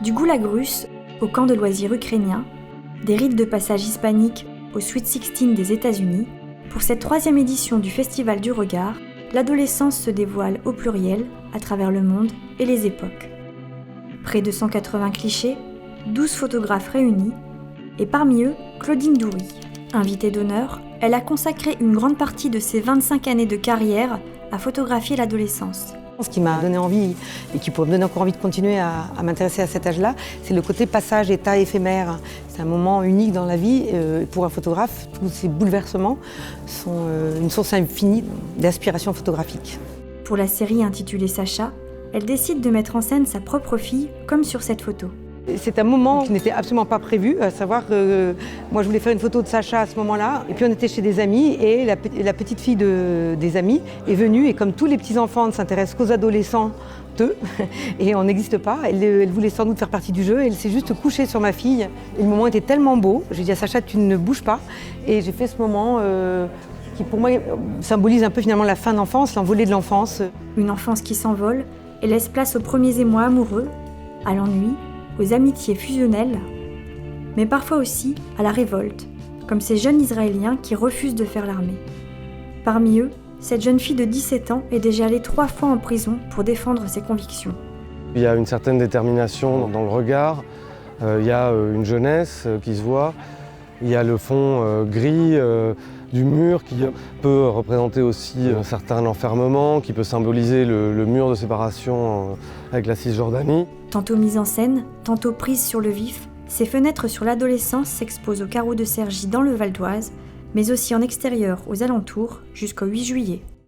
Du goulag russe au camp de loisirs ukrainien, des rites de passage hispaniques au Sweet 16 des États-Unis, pour cette 3e édition du Festival du Regard, l'adolescence se dévoile au pluriel à travers le monde et les époques. Près de 180 clichés, 12 photographes réunis, et parmi eux, Claudine Doury. Invitée d'honneur, elle a consacré une grande partie de ses 25 années de carrière à photographier l'adolescence. Ce qui m'a donné envie et qui pourrait me donner encore envie de continuer à m'intéresser à cet âge-là, c'est le côté passage, état éphémère. C'est un moment unique dans la vie. Pour un photographe, tous ces bouleversements sont une source infinie d'inspiration photographique. Pour la série intitulée Sacha, elle décide de mettre en scène sa propre fille, comme sur cette photo. C'est un moment qui n'était absolument pas prévu, à savoir que moi je voulais faire une photo de Sacha à ce moment-là, et puis on était chez des amis, et la petite fille des amis est venue, et comme tous les petits-enfants ne s'intéressent qu'aux adolescents, et on n'existe pas, elle voulait sans doute faire partie du jeu, et elle s'est juste couchée sur ma fille, et le moment était tellement beau, j'ai dit à Sacha tu ne bouges pas, et j'ai fait ce moment qui pour moi symbolise un peu finalement la fin d'enfance, l'envolée de l'enfance. Une enfance qui s'envole et laisse place aux premiers émois amoureux, à l'ennui, aux amitiés fusionnelles, mais parfois aussi à la révolte, comme ces jeunes Israéliens qui refusent de faire l'armée. Parmi eux, cette jeune fille de 17 ans est déjà allée 3 fois en prison pour défendre ses convictions. Il y a une certaine détermination dans le regard, il y a une jeunesse qui se voit, il y a le fond gris du mur qui peut représenter aussi un certain enfermement, qui peut symboliser le mur de séparation avec la Cisjordanie. Tantôt mise en scène, tantôt prise sur le vif, ces fenêtres sur l'adolescence s'exposent au carreau de Cergy dans le Val d'Oise, mais aussi en extérieur aux alentours jusqu'au 8 juillet.